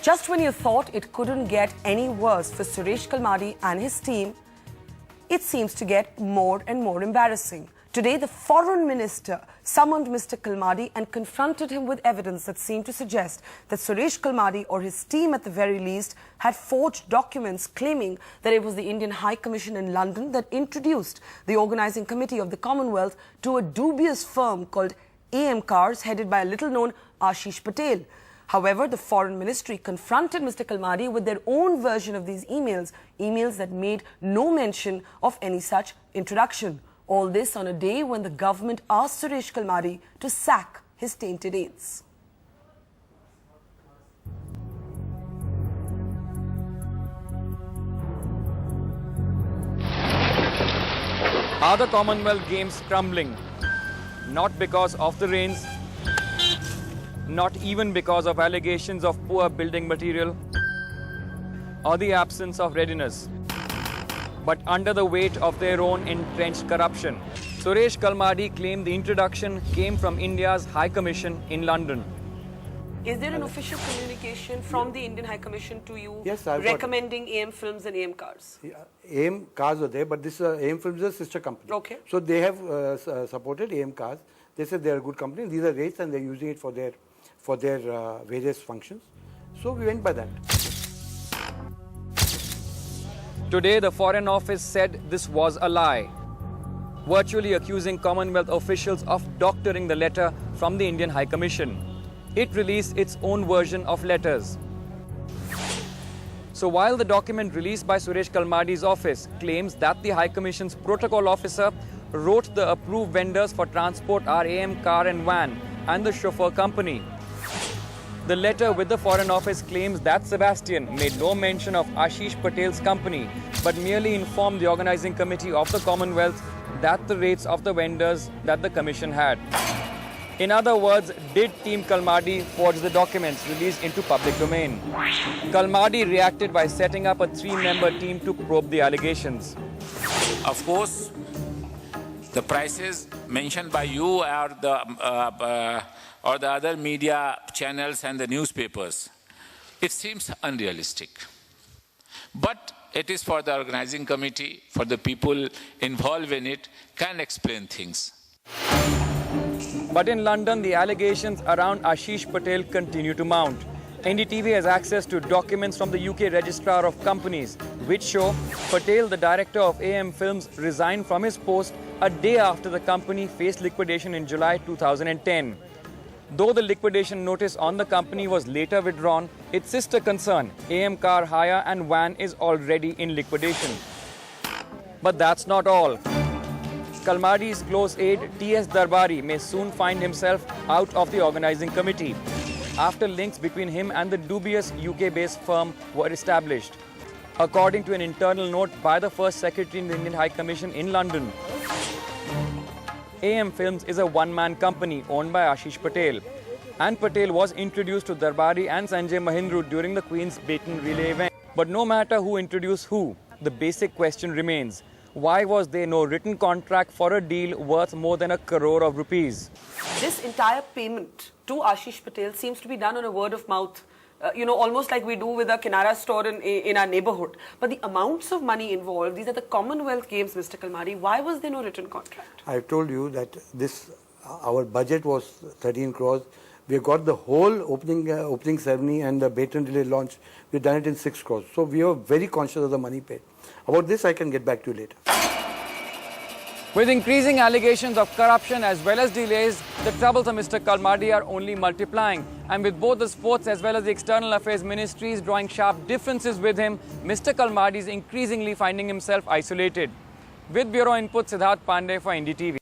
Just when you thought it couldn't get any worse for Suresh Kalmadi and his team, it seems to get more and more embarrassing. Today, the foreign minister summoned Mr. Kalmadi and confronted him with evidence that seemed to suggest that Suresh Kalmadi, or his team at the very least, had forged documents claiming that it was the Indian High Commission in London that introduced the organising committee of the Commonwealth to a dubious firm called AM Cars, headed by a little-known Ashish Patel. However, the Foreign Ministry confronted Mr. Kalmadi with their own version of these emails that made no mention of any such introduction. All this on a day when the government asked Suresh Kalmadi to sack his tainted aides. Are the Commonwealth Games crumbling? Not because of the rains, not even because of allegations of poor building material or the absence of readiness, but under the weight of their own entrenched corruption. Suresh Kalmadi claimed the introduction came from India's High Commission in London. Is there an official communication from the Indian High Commission to you recommending AM Films and AM Cars? Yeah, AM Cars were there, but this AM Films is a sister company. Okay. So they have supported AM Cars. They said they are a good company. These are rates and they're using it for their various functions. So we went by that. Today, the Foreign Office said this was a lie, virtually accusing Commonwealth officials of doctoring the letter from the Indian High Commission. It released its own version of letters. So while the document released by Suresh Kalmadi's office claims that the High Commission's protocol officer wrote the approved vendors for transport are AM Car and Van and the chauffeur company, the letter with the Foreign Office claims that Sebastian made no mention of Ashish Patel's company, but merely informed the organising committee of the Commonwealth that the rates of the vendors that the Commission had. In other words, did Team Kalmadi forge the documents released into public domain? Kalmadi reacted by setting up a 3-member team to probe the allegations. Of course, the prices mentioned by you are or the other media channels and the newspapers, it seems unrealistic. But it is for the organizing committee, for the people involved in it, can explain things. But in London, the allegations around Ashish Patel continue to mount. NDTV has access to documents from the UK Registrar of Companies, which show Patel, the director of AM Films, resigned from his post a day after the company faced liquidation in July 2010. Though the liquidation notice on the company was later withdrawn, its sister concern, AM Car Hire and Van, is already in liquidation. But that's not all. Kalmadi's close aide T.S. Darbari may soon find himself out of the organising committee after links between him and the dubious UK-based firm were established. According to an internal note by the first secretary in the Indian High Commission in London, AM Films is a one-man company owned by Ashish Patel, and Patel was introduced to Darbari and Sanjay Mahindra during the Queen's Baton Relay event. But no matter who introduced who, the basic question remains: why was there no written contract for a deal worth more than ₹1 crore? This entire payment to Ashish Patel seems to be done on a word of mouth, almost like we do with a Kinara store in our neighborhood. But the amounts of money involved, these are the Commonwealth Games, Mr. Kalmadi. Why was there no written contract? I told you that our budget was 13 crores. We got the whole opening ceremony and the Baton Relay launch. We've done it in 6 crores. So we are very conscious of the money paid. About this, I can get back to you later. With increasing allegations of corruption as well as delays, the troubles of Mr. Kalmadi are only multiplying. And with both the sports as well as the external affairs ministries drawing sharp differences with him, Mr. Kalmadi is increasingly finding himself isolated. With Bureau Input, Siddharth Pandey for NDTV.